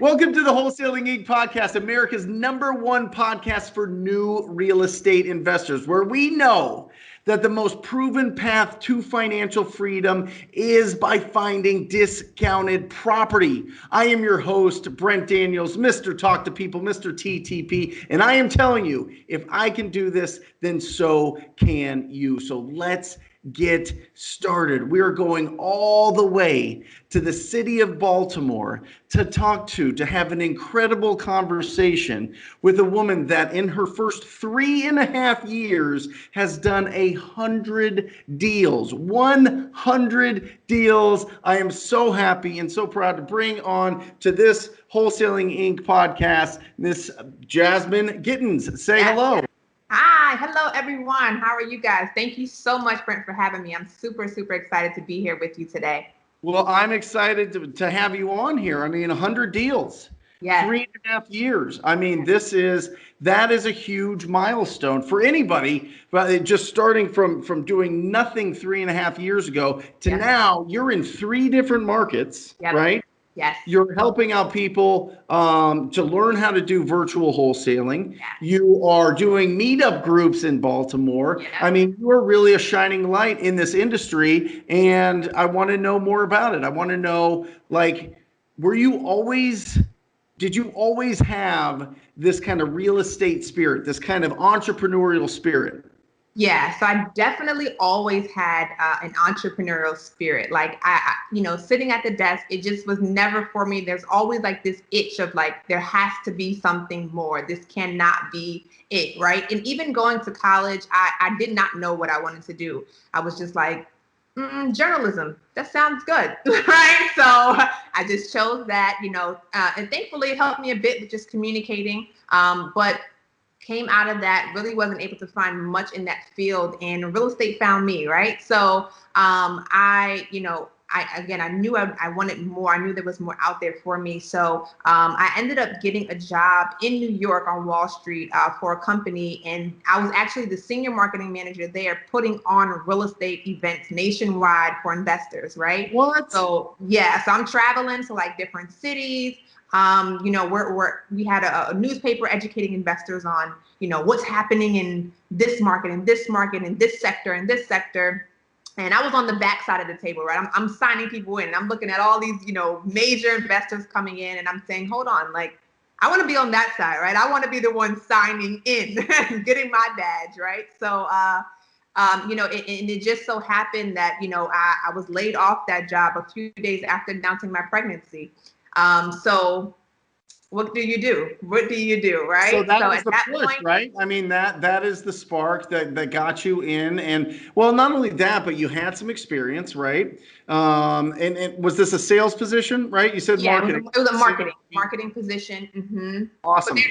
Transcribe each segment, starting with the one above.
Welcome to the Wholesaling Inc. podcast, America's #1 podcast for new real estate investors, where we know that the most proven path to financial freedom is by finding discounted property. I am your host, Brent Daniels, Mr. Talk to People, Mr. TTP, and I am telling you, if I can do this, then so can you. So let's get started. We are going all the way to the city of Baltimore to have an incredible conversation with a woman that in her first 3.5 years has done 100 deals. 100 deals. I am so happy and so proud to bring on to this Wholesaling Inc. podcast, Miss Jasmine Gittens. Say hello. Hi, hello everyone. How are you guys? Thank you so much, Brent, for having me. I'm super excited to be here with you today. Well, I'm excited to have you on here. I mean, 100 deals, yes. 3.5 years. I mean, that is a huge milestone for anybody, but just starting from doing nothing 3.5 years ago to now you're in 3 different markets, right? Yes. You're helping out people to learn how to do virtual wholesaling. Yes. You are doing meetup groups in Baltimore. Yes. I mean, you are really a shining light in this industry, and I want to know more about it. I want to know, like, did you always have this kind of real estate spirit, this kind of entrepreneurial spirit? Yeah, so I definitely always had an entrepreneurial spirit. Like I, sitting at the desk, it just was never for me. There's always like this itch of like, there has to be something more. This cannot be it, right? And even going to college, I did not know what I wanted to do. I was just like, journalism, that sounds good, right? So I just chose that, and thankfully it helped me a bit with just communicating, but came out of that, really wasn't able to find much in that field, and real estate found me, right? So I knew I wanted more. I knew there was more out there for me. So I ended up getting a job in New York on Wall Street for a company, and I was actually the senior marketing manager there, putting on real estate events nationwide for investors, right? What? So so I'm traveling to like different cities. We had a newspaper educating investors on, what's happening in this market, in this market, in this sector, in this sector. And I was on the back side of the table, right? I'm signing people in, and I'm looking at all these, major investors coming in, and I'm saying, hold on, like, I want to be on that side, right? I want to be the one signing in, getting my badge, right? So, it just so happened that, I was laid off that job a few days after announcing my pregnancy. So what do you do? What do you do, right? So that was the push, right? I mean, that is the spark that got you in. And well, not only that, but you had some experience, right? And was this a sales position, right? You said marketing. It was a marketing position. Mm-hmm. Awesome. But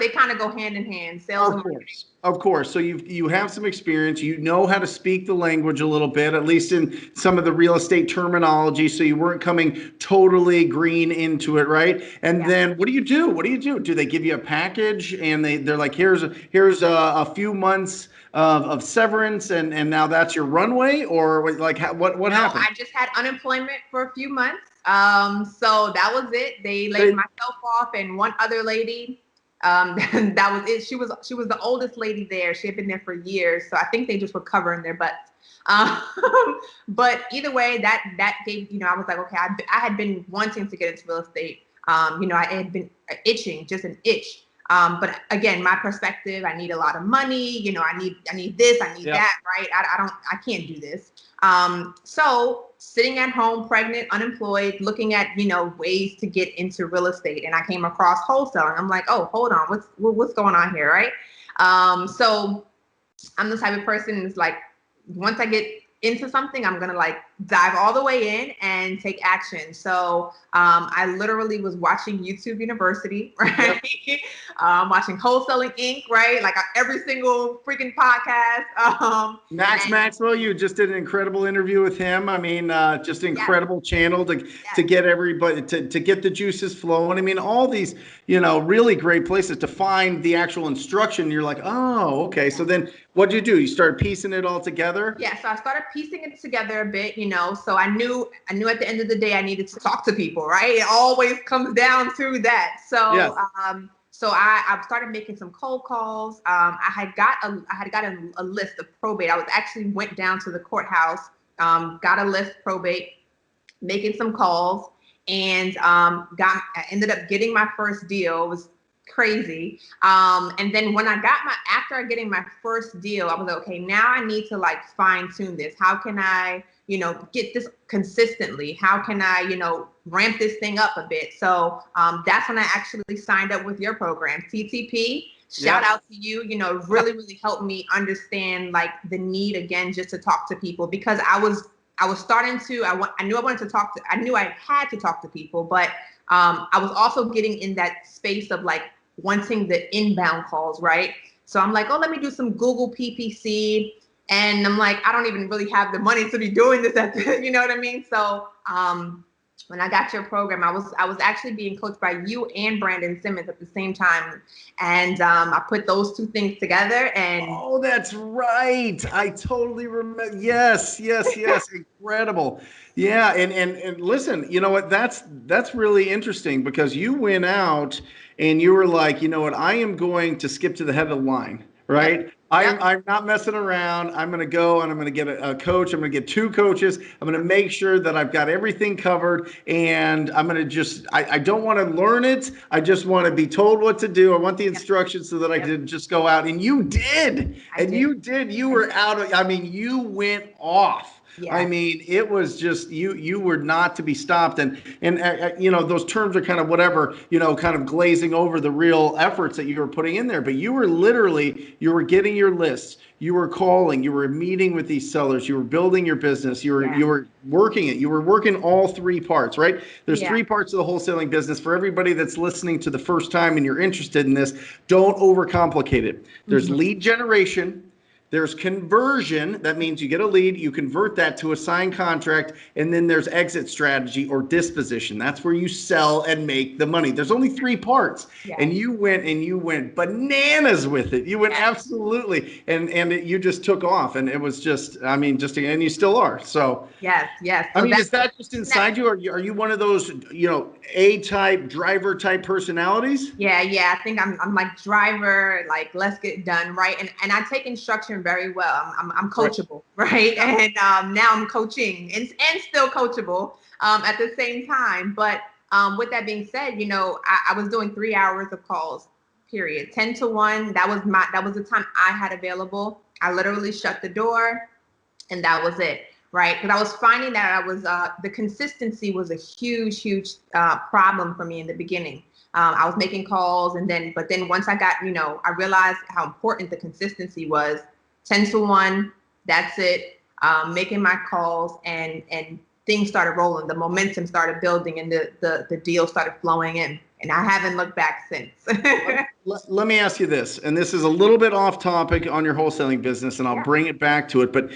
they kind of go hand in hand, sales and marketing. Of course. So you have some experience. You know how to speak the language a little bit, at least in some of the real estate terminology. So you weren't coming totally green into it, right? And then what do you do? What do you do? Do they give you a package and they're like, here's a few months of severance and now that's your runway, or like what happened? I just had unemployment for a few months. So that was it. They laid myself off and one other lady. That was it. She was the oldest lady there. She had been there for years. So I think they just were covering their butts. But either way, that gave, I was like, okay, I had been wanting to get into real estate. I had been itching, just an itch. But again, my perspective, I need a lot of money. I need this, I need that, right? I can't do this. So sitting at home, pregnant, unemployed, looking at, ways to get into real estate. And I came across wholesaling. I'm like, oh, hold on. What's going on here? Right. So I'm the type of person that's like, once I get into something, I'm going to like dive all the way in and take action. So I literally was watching YouTube University, right? Watching Wholesaling Inc, right? Like every single freaking podcast. Maxwell, you just did an incredible interview with him. I mean, just an incredible channel to get everybody to get the juices flowing. I mean, all these, really great places to find the actual instruction. You're like, oh, okay. So then What'd you do? You started piecing it all together? Yeah, so I started piecing it together a bit, so I knew at the end of the day I needed to talk to people, right? It always comes down to that. So Yes. I started making some cold calls. I had gotten a list of probate. I was actually went down to the courthouse, got a list probate, making some calls, and I ended up getting my first deal. It was crazy. And then when after getting my first deal, I was like, okay, now I need to like fine tune this. How can I, get this consistently? How can I, ramp this thing up a bit? So that's when I actually signed up with your program, TTP. Shout out to you, really, really helped me understand like the need again, just to talk to people, because I was starting to, I knew I had to talk to people, but I was also getting in that space of like wanting the inbound calls, right? So I'm like, oh, let me do some Google PPC. And I'm like, I don't even really have the money to be doing this you know what I mean? So when I got your program, I was actually being coached by you and Brandon Simmons at the same time. And I put those two things together and oh, that's right. I totally remember. Yes, yes, yes. Incredible. Yeah, and listen, you know what? That's really interesting because you went out and you were like, you know what? I am going to skip to the head of the line, right? Yep. I'm not messing around. I'm going to go and I'm going to get a coach. I'm going to get two coaches. I'm going to make sure that I've got everything covered. And I'm going to I don't want to learn it. I just want to be told what to do. I want the instructions so that I can just go out. And you did. You did. You were out. I mean, you went off. Yeah. I mean, it was just you were not to be stopped, and those terms are kind of whatever, kind of glazing over the real efforts that you were putting in there. But you were getting your lists, you were calling, you were meeting with these sellers, you were building your business, you were working it, you were working all three parts, right? There's three parts of the wholesaling business. For everybody that's listening to the first time and you're interested in this, don't overcomplicate it. There's lead generation. There's conversion. That means you get a lead, you convert that to a signed contract, and then there's exit strategy or disposition. That's where you sell and make the money. There's only three parts. Yes. And you went bananas with it. You went absolutely, and you just took off, and it was just, and you still are. So yes. So is that just inside you? Are you one of those, A-type, driver-type personalities? Yeah. I think I'm like driver, like let's get done, right? And I take instruction very well. I'm coachable, right? And now I'm coaching and still coachable at the same time. But with that being said, I was doing 3 hours of calls, period, 10 to 1. That was the time I had available. I literally shut the door, and that was it. Right, because I was finding that the consistency was a huge problem for me in the beginning. I was making calls, but then once I got, I realized how important the consistency was. 10 to 1, that's it. Making my calls, and things started rolling. The momentum started building, and the deal started flowing in. And I haven't looked back since. Let me ask you this, and this is a little bit off topic on your wholesaling business, and I'll bring it back to it, but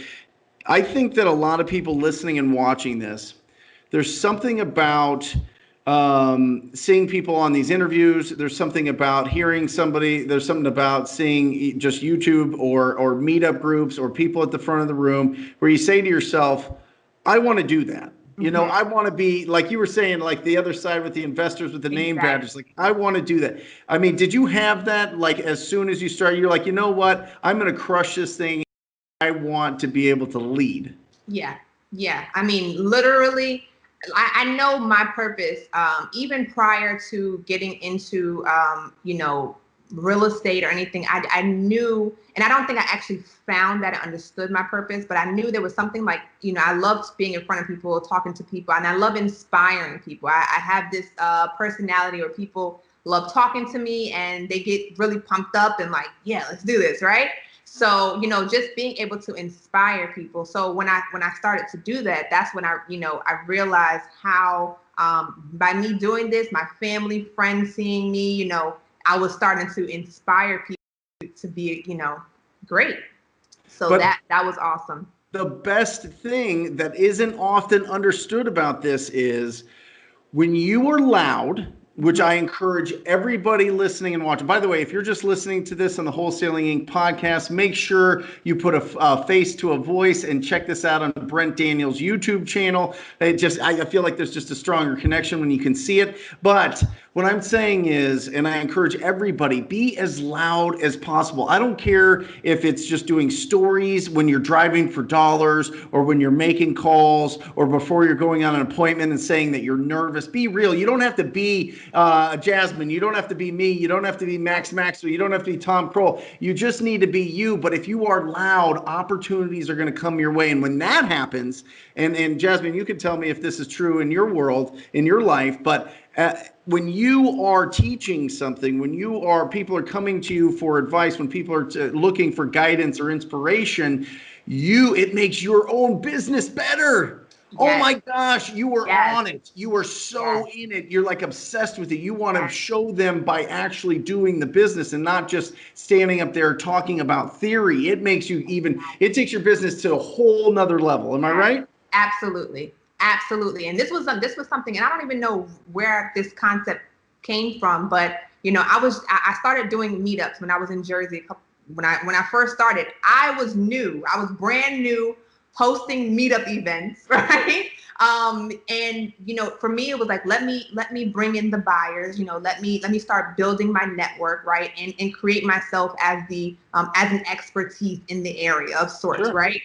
I think that a lot of people listening and watching this, there's something about seeing people on these interviews. There's something about hearing somebody. There's something about seeing just YouTube or meetup groups or people at the front of the room where you say to yourself, I want to do that. I want to be, like you were saying, like the other side with the investors with the name badges. Like, I want to do that. I mean, did you have that, like, as soon as you started, you're like, you know what? I'm going to crush this thing. I want to be able to lead. Yeah. I mean, literally, I know my purpose. Even prior to getting into, real estate or anything, I knew, and I don't think I actually found that I understood my purpose, but I knew there was something like, I loved being in front of people, talking to people, and I love inspiring people. I have this personality where people love talking to me and they get really pumped up and like, yeah, let's do this, right? So, just being able to inspire people. So when I started to do that, that's when I realized how, by me doing this, my family, friends seeing me, I was starting to inspire people to be, great. So that was awesome. The best thing that isn't often understood about this is when you are loud which I encourage everybody listening and watching. By the way, if you're just listening to this on the Wholesaling Inc. podcast, make sure you put a face to a voice and check this out on Brent Daniels' YouTube channel. I feel like there's just a stronger connection when you can see it. But what I'm saying is, and I encourage everybody, be as loud as possible. I don't care if it's just doing stories when you're driving for dollars or when you're making calls or before you're going on an appointment and saying that you're nervous. Be real. You don't have to be Jasmine. You don't have to be me. You don't have to be Max Maxwell. You don't have to be Tom Kroll. You just need to be you. But if you are loud, opportunities are going to come your way. And when that happens, and Jasmine, you can tell me if this is true in your world, in your life, but when you are teaching something, when people are coming to you for advice, when people are looking for guidance or inspiration, it makes your own business better. Yes. Oh my gosh, you are on it. You are so in it. You're like obsessed with it. You want to show them by actually doing the business and not just standing up there talking about theory. It takes your business to a whole nother level. Am I right? Absolutely. Absolutely. And this was something, and I don't even know where this concept came from, but I started doing meetups when I was in Jersey. When I first started, I was brand new hosting meetup events, right? And for me, it was like, let me bring in the buyers, let me start building my network, right? And create myself as an expertise in the area of sorts, right?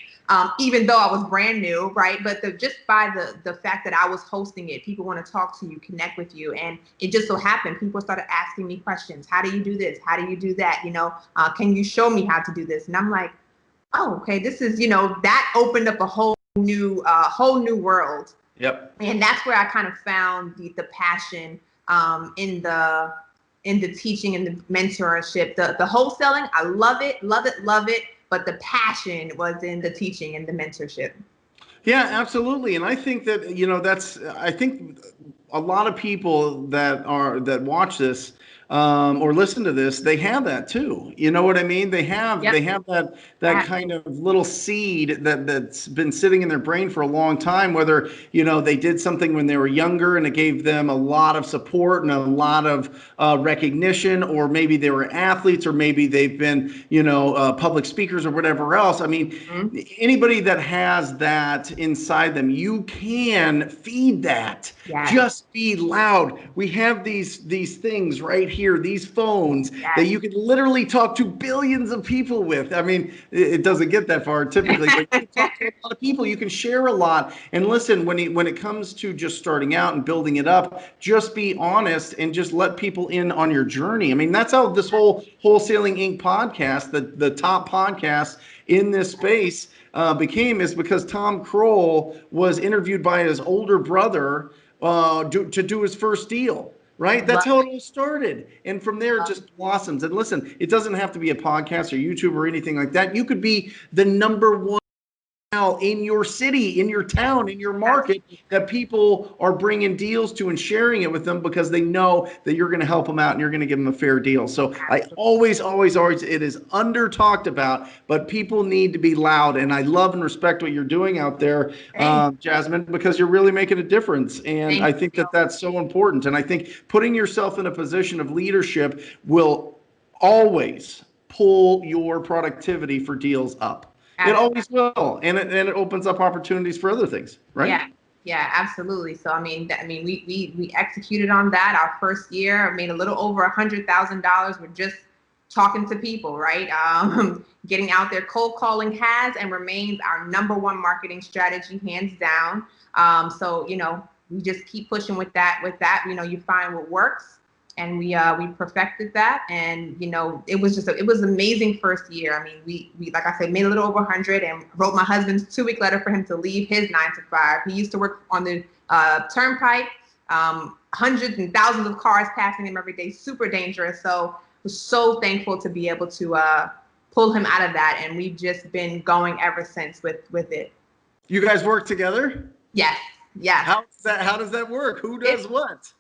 Even though I was brand new, right? But just by the fact that I was hosting it, people want to talk to you, connect with you. And it just so happened, people started asking me questions. How do you do this? How do you do that? Can you show me how to do this? And I'm like, oh, okay, this is, that opened up a whole new world. Yep. And that's where I kind of found the passion in the teaching and the mentorship. The wholesaling, I love it. But the passion was in the teaching and the mentorship. Yeah, absolutely. And I think that, I think a lot of people that watch this or listen to this, they have that too. You know what I mean? They have that kind of little seed that's been sitting in their brain for a long time, whether, they did something when they were younger and it gave them a lot of support and a lot of recognition, or maybe they were athletes, or maybe they've been, public speakers or whatever else. I mean, anybody that has that inside them, you can feed that. Yes. Just be loud. We have these things right here, these phones that you can literally talk to billions of people with. I mean, it doesn't get that far typically, but you can talk to a lot of people. You can share a lot. And listen, when it comes to just starting out and building it up, just be honest and just let people in on your journey. I mean, that's how this whole Wholesaling Inc. podcast, the top podcast in this space, became, is because Tom Kroll was interviewed by his older brother to do his first deal, right? That's how it all started. And from there, it just blossoms. And listen, it doesn't have to be a podcast or YouTube or anything like that. You could be the number one in your city, in your town, in your market, that people are bringing deals to and sharing it with them because they know that you're going to help them out and you're going to give them a fair deal. So I always, it is under talked about, but people need to be loud. And I love and respect what you're doing out there, Jasmine, because you're really making a difference. And I think that that's so important. And I think putting yourself in a position of leadership will always pull your productivity for deals up. It always will, and it opens up opportunities for other things, right? Yeah, absolutely. So we executed on that our first year. I made a little over $100,000 with just talking to people, right? Getting out there. Cold calling has and remains our number one marketing strategy, hands down. So we just keep pushing with that. You find what works. And we perfected that, and it was an amazing first year. I mean, we like I said, made a little over 100, and wrote my husband's 2-week letter for him to leave his 9 to 5. He used to work on the turnpike, hundreds and thousands of cars passing him every day, super dangerous. So was so thankful to be able to pull him out of that, and we've just been going ever since with it. You guys work together? Yes. How does that work? Who does what?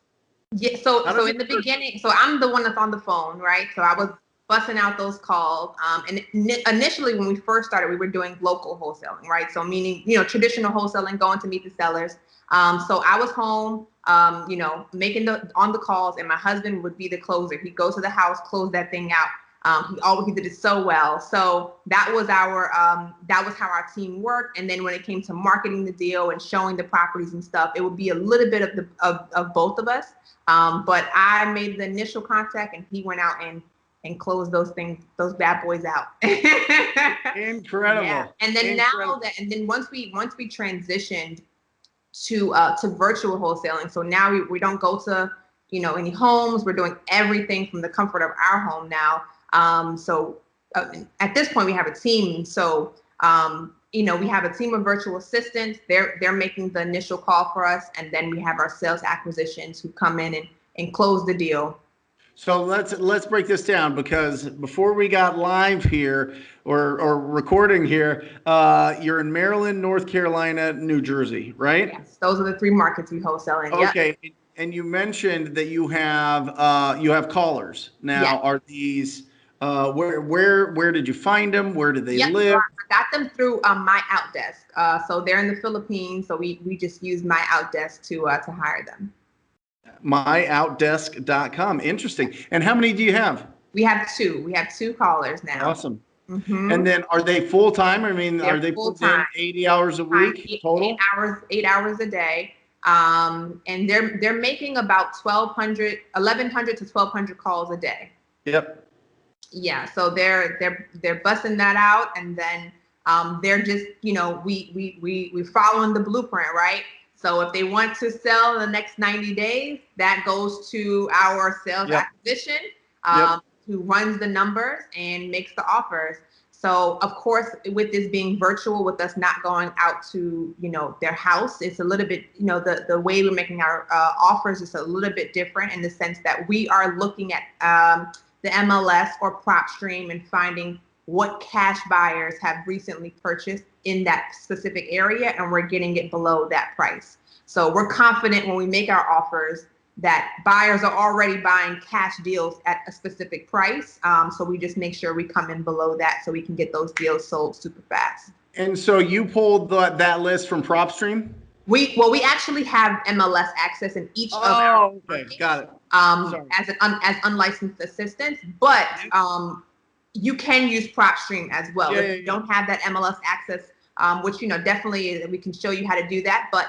Yeah, so in the beginning, so I'm the one that's on the phone, right? So I was busting out those calls. And initially when we first started, we were doing local wholesaling, right? So meaning, traditional wholesaling, going to meet the sellers. So I was home, making on the calls, and my husband would be the closer. He'd go to the house, close that thing out. He did it so well. So that was how our team worked. And then when it came to marketing the deal and showing the properties and stuff, it would be a little bit of both of us. But I made the initial contact, and he went out and close those bad boys out. Incredible. Yeah. And then once we transitioned to virtual wholesaling, so now we don't go to any homes. We're doing everything from the comfort of our home now. At this point we have a team. So we have a team of virtual assistants. They're making the initial call for us, and then we have our sales acquisitions who come in and close the deal. So let's break this down, because before we got live here or recording here, you're in Maryland, North Carolina, New Jersey, right? Yes, those are the 3 markets we wholesale in. Okay, yep. And you mentioned that you have callers now. Yes. Are these where did you find them? Where do they live? So I got them through my outdesk. So they're in the Philippines. So we just use my outdesk to hire them. myoutdesk.com. Interesting. And how many do you have? We have 2. We have 2 callers now. Awesome. Mm-hmm. And then are they full time? I mean, are they full time? 80 hours a week total? 8 hours a day. And they're making about 1100 to 1200 calls a day. Yep. Yeah. So they're busting that out, and then they're just we following the blueprint, right? So if they want to sell in the next 90 days, that goes to our sales acquisition, who runs the numbers and makes the offers. So of course, with this being virtual, with us not going out to, their house, it's a little bit, the way we're making our offers is a little bit different, in the sense that we are looking at the MLS or PropStream and finding what cash buyers have recently purchased in that specific area, and we're getting it below that price. So we're confident when we make our offers that buyers are already buying cash deals at a specific price. So we just make sure we come in below that, so we can get those deals sold super fast. And so you pulled that list from PropStream? We actually have MLS access in each of our markets, got it. As unlicensed assistants, but you can use PropStream as well. If you don't have that MLS access, which definitely we can show you how to do that, but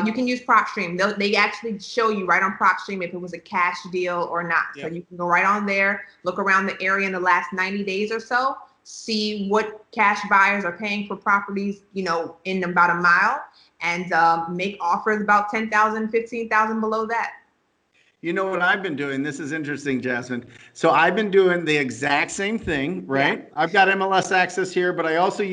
you can use PropStream. They actually show you right on PropStream if it was a cash deal or not. So you can go right on there, look around the area in the last 90 days or so, see what cash buyers are paying for properties, in about a mile, and make offers about 10,000, 15,000 below that. You know what I've been doing? This is interesting, Jasmine. So I've been doing the exact same thing, right? Yeah. I've got MLS access here, but I also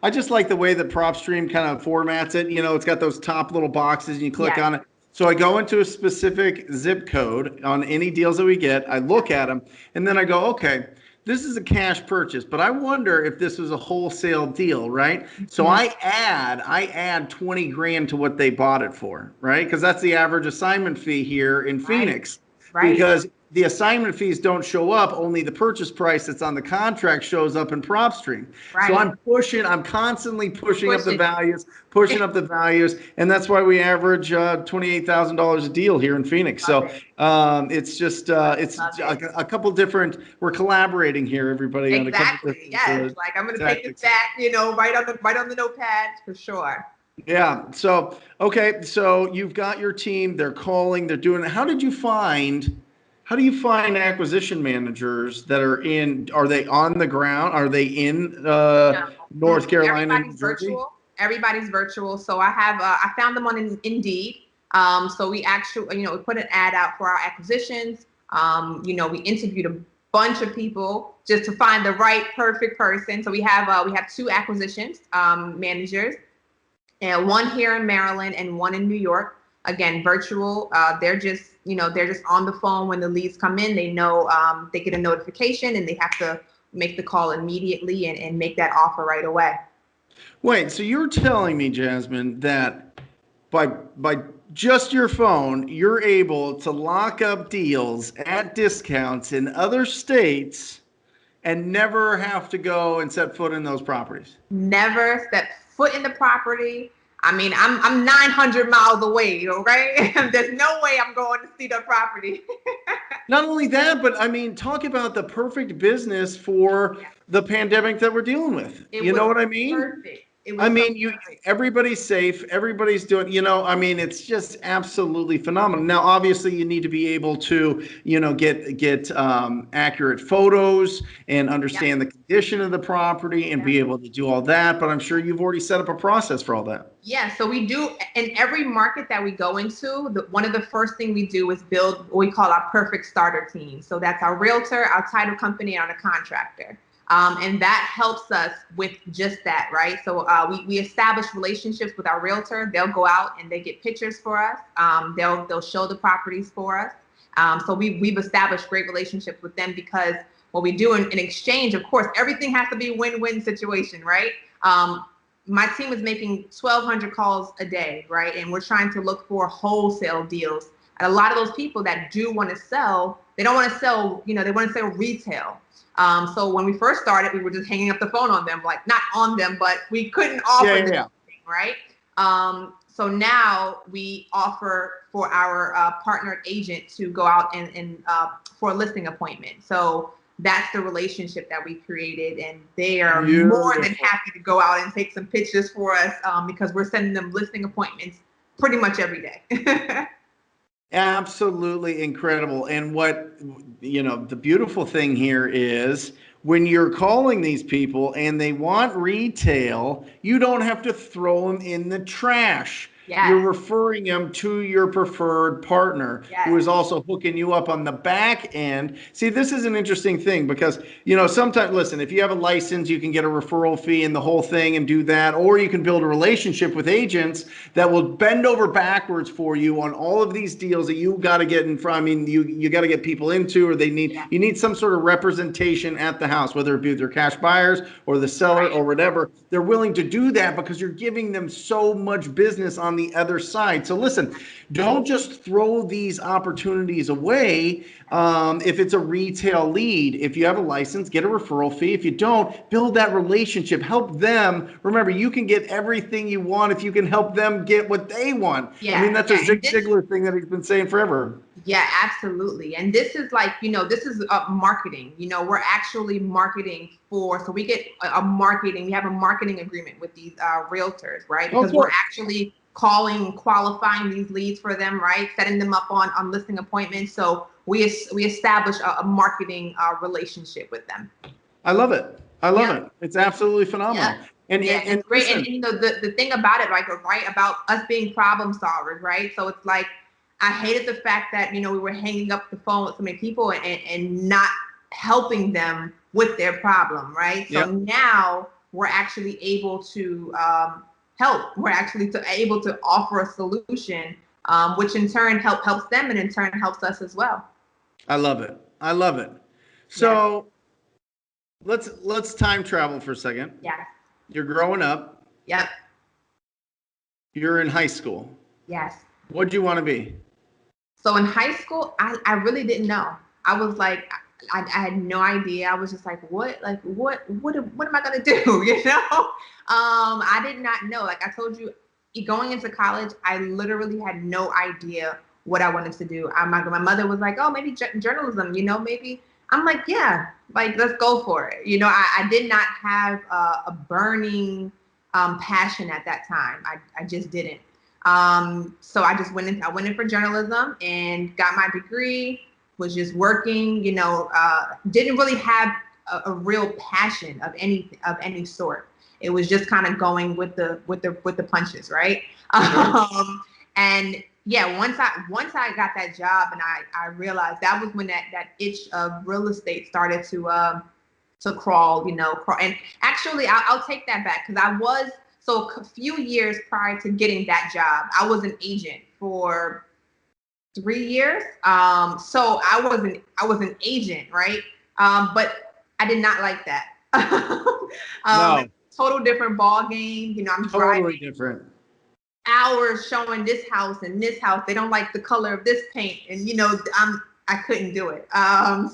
I just like the way that PropStream kind of formats it. It's got those top little boxes and you click on it. So I go into a specific zip code on any deals that we get. I look at them, and then I go, okay, this is a cash purchase, but I wonder if this was a wholesale deal, right? Mm-hmm. So I add 20 grand to what they bought it for, right? Because that's the average assignment fee here in Phoenix. Right. Because the assignment fees don't show up, only the purchase price that's on the contract shows up in PropStream. Right. So I'm constantly pushing up the values, and that's why we average $28,000 a deal here in Phoenix. So it's just a couple different. We're collaborating here, everybody. Exactly. On like I'm going to take this back, right on the notepad for sure. Yeah. So okay. So you've got your team. They're calling. They're doing it. How do you find acquisition managers that are they on the ground? Are they in North Carolina? Everybody's virtual. Everybody's virtual. So I found them on Indeed. So we actually, we put an ad out for our acquisitions. We interviewed a bunch of people just to find the right perfect person. So we have 2 acquisitions managers, and one here in Maryland and one in New York. Again, virtual. They're just on the phone when the leads come in. They know they get a notification and they have to make the call immediately and make that offer right away. Wait, so you're telling me, Jasmine, that by just your phone, you're able to lock up deals at discounts in other states and never have to go and set foot in those properties? Never step foot in the property. I mean, I'm 900 miles away, okay? There's no way I'm going to see the property. Not only that, but I mean, talk about the perfect business for the pandemic that we're dealing with. It You was know what I mean? perfect. It I was so mean, perfect. everybody's safe, everybody's doing, I mean, it's just absolutely phenomenal. Now, obviously, you need to be able to, get accurate photos and Yep. understand the condition of the property and Yep. be able to do all that. But I'm sure you've already set up a process for all that. Yeah, so we do in every market that we go into. One of the first thing we do is build what we call our perfect starter team. So that's our realtor, our title company, and our contractor. And that helps us with just that, right? So we establish relationships with our realtor. They'll go out and they get pictures for us. They'll show the properties for us. So we've established great relationships with them because what we do in exchange, of course, everything has to be a win-win situation, right? My team is making 1,200 calls a day, right? And we're trying to look for wholesale deals. And a lot of those people that do want to sell, they don't want to sell, they want to sell retail. So when we first started, we were just hanging up the phone on them, like not on them, but we couldn't offer them anything, right? So now we offer for our partnered agent to go out and for a listing appointment. So that's the relationship that we created, and they are more than happy to go out and take some pictures for us because we're sending them listing appointments pretty much every day. Absolutely incredible. And the beautiful thing here is when you're calling these people and they want retail, you don't have to throw them in the trash. Yes. You're referring them to your preferred partner who is also hooking you up on the back end. See, this is an interesting thing because, sometimes, listen, if you have a license, you can get a referral fee and the whole thing and do that. Or you can build a relationship with agents that will bend over backwards for you on all of these deals that you got to get in front. I mean, you got to get people into, or you need some sort of representation at the house, whether it be their cash buyers or the seller or whatever. They're willing to do that because you're giving them so much business on the other side. So listen, don't just throw these opportunities away. If it's a retail lead, if you have a license, get a referral fee. If you don't, build that relationship, help them. Remember, you can get everything you want if you can help them get what they want. I mean, that's a Zig Ziglar thing that he's been saying forever. Yeah, absolutely. And this is this is marketing. We're actually marketing so we get we have a marketing agreement with these realtors, right? Because we're actually calling, qualifying these leads for them, right? Setting them up on listing appointments. So we establish a marketing relationship with them. I love it. I love it. It's absolutely phenomenal. And it's great. Listen, and the thing about it, about us being problem solvers, right? So it's like, I hated the fact that, we were hanging up the phone with so many people and not helping them with their problem, right? So now we're actually able to help. We're actually able to offer a solution, which in turn helps them and in turn helps us as well. I love it. I love it. So let's time travel for a second. Yeah. You're growing up. Yep. You're in high school. Yes. What'd you want to be? So in high school, I really didn't know. I was like, I had no idea. I was just like, what am I gonna do? I did not know. Like I told you, going into college, I literally had no idea what I wanted to do. My mother was like, oh, maybe journalism, maybe. I'm like, yeah, like let's go for it. I did not have a burning passion at that time. I just didn't. So I went in for journalism and got my degree, was just working, didn't really have a real passion of any sort. It was just kind of going with the punches, right? And yeah, once I got that job and I realized that was when that itch of real estate started to crawl, and actually I'll take that back because so a few years prior to getting that job, I was an agent for 3 years. So I was an agent, right? But I did not like that. No. Total different ball game. I'm totally different. Hours showing this house and this house. They don't like the color of this paint, and I couldn't do it.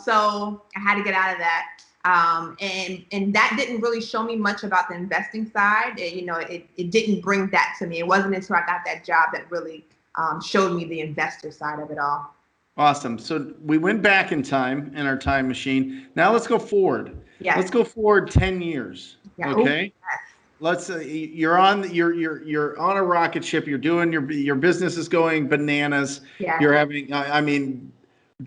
So I had to get out of that. And that didn't really show me much about the investing side. It didn't bring that to me. It wasn't until I got that job that really showed me the investor side of it all. Awesome. So we went back in time in our time machine. Now let's go forward. Yes. Let's go forward 10 years. Yeah. Okay. Ooh, yes. Let's you're on a rocket ship. You're doing your business is going bananas. Yes. You're having, I mean,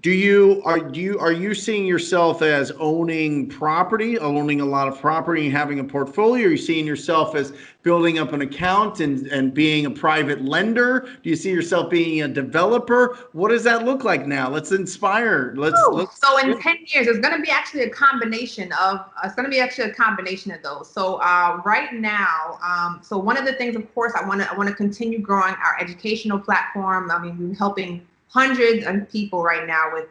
are you seeing yourself as owning property, owning a lot of property and having a portfolio? Are you seeing yourself as building up an account and being a private lender? Do you see yourself being a developer? What does that look like now? Let's inspire. So in 10 years, it's going to be actually a combination of those. So right now, so one of the things, of course, I want to continue growing our educational platform. I mean, we're helping hundreds of people right now with,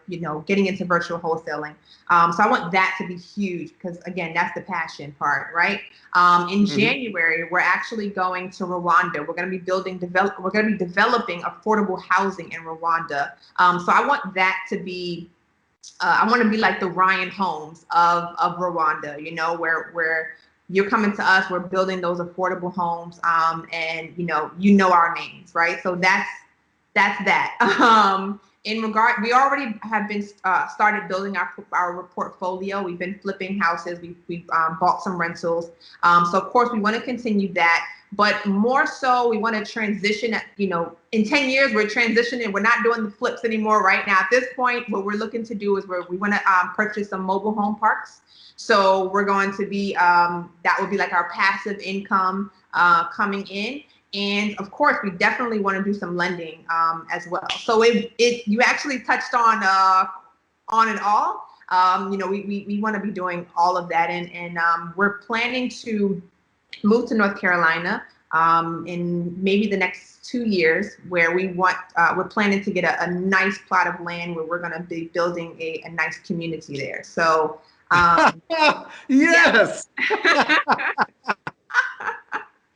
getting into virtual wholesaling. So I want that to be huge because, again, that's the passion part, right? In January, we're actually going to Rwanda. We're going to be developing affordable housing in Rwanda. So I want that to be, I want to be like the Ryan Homes of Rwanda, where you're coming to us, we're building those affordable homes, and our names, right? So that's that. We already have been started building our portfolio. We've been flipping houses. We've bought some rentals. So of course we want to continue that, but more so we want to transition. In 10 years we're transitioning. We're not doing the flips anymore right now. At this point, what we're looking to do is we want to purchase some mobile home parks. So we're going to be that would be like our passive income coming in. And of course, we definitely want to do some lending as well. So you actually touched on it all. We want to be doing all of that, and we're planning to move to North Carolina in maybe the next 2 years, where we're planning to get a nice plot of land where we're going to be building a nice community there. So yes.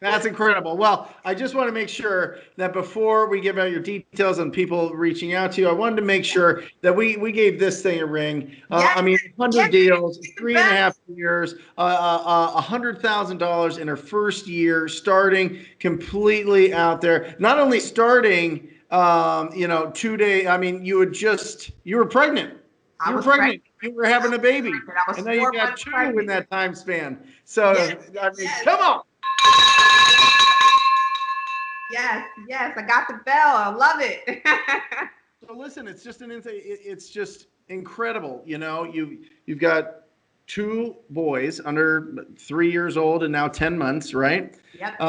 That's incredible. Well, I just want to make sure that before we give out your details on people reaching out to you, I wanted to make sure that we gave this thing a ring. I mean, 100 deals, 3.5 years, $100,000 in her first year, starting completely out there. Not only starting, 2 days. I mean, you were pregnant. You were pregnant. You were having a baby, and then you got 2 in that time span. So, I mean, come on. Yes, I got the bell. I love it. So listen, it's just incredible. You've got 2 boys under 3 years old and now 10 months, right? Yep.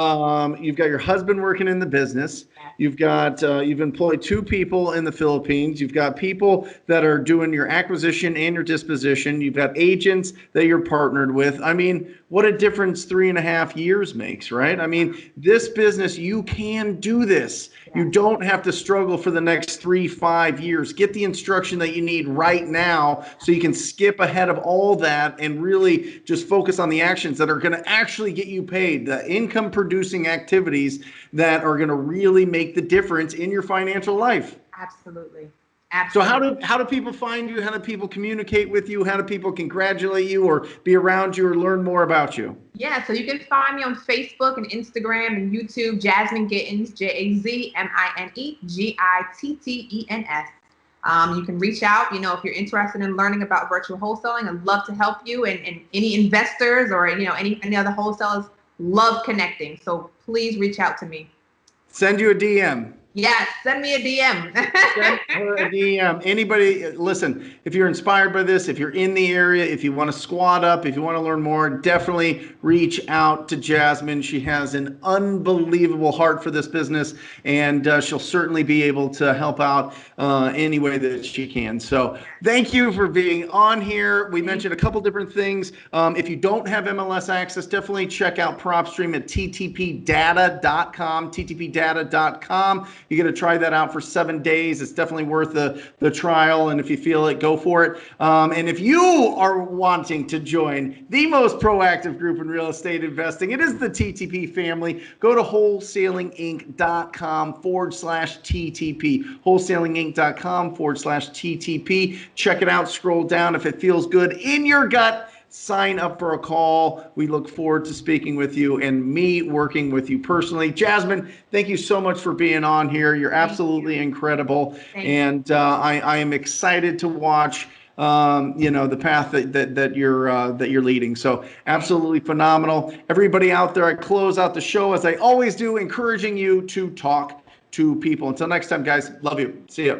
You've got your husband working in the business. You've employed 2 people in the Philippines. You've got people that are doing your acquisition and your disposition. You've got agents that you're partnered with. I mean, what a difference 3.5 years makes, right? I mean, this business, you can do this. You don't have to struggle for the next 3-5 years. Get the instruction that you need right now so you can skip ahead of all that and really just focus on the actions that are going to actually get you paid, the income producing activities that are going to really make the difference in your financial life. Absolutely. So how do people find you? How do people communicate with you? How do people congratulate you or be around you or learn more about you? Yeah, so you can find me on Facebook and Instagram and YouTube, Jasmine Gittens, JazmineGittens. You can reach out, if you're interested in learning about virtual wholesaling. I'd love to help you, and any investors or any other wholesalers love connecting. So please reach out to me. Send you a DM. Yes, send me a DM. Send her a DM. Anybody, listen, if you're inspired by this, if you're in the area, if you want to squat up, if you want to learn more, definitely reach out to Jasmine. She has an unbelievable heart for this business, and she'll certainly be able to help out any way that she can. So thank you for being on here. We mentioned a couple different things. If you don't have MLS access, definitely check out PropStream at ttpdata.com, ttpdata.com. You got to try that out for 7 days. It's definitely worth the trial. And if you feel it, go for it. And if you are wanting to join the most proactive group in real estate investing, it is the TTP family. Go to wholesalinginc.com/TTP, wholesalinginc.com/TTP. Check it out. Scroll down. If it feels good in your gut, sign up for a call. We look forward to speaking with you and me working with you personally. Jasmine, thank you so much for being on here. You're absolutely incredible. And I am excited to watch the path that you're leading. So absolutely phenomenal. Everybody out there, I close out the show as I always do, encouraging you to talk to people. Until next time, guys, love you. See ya.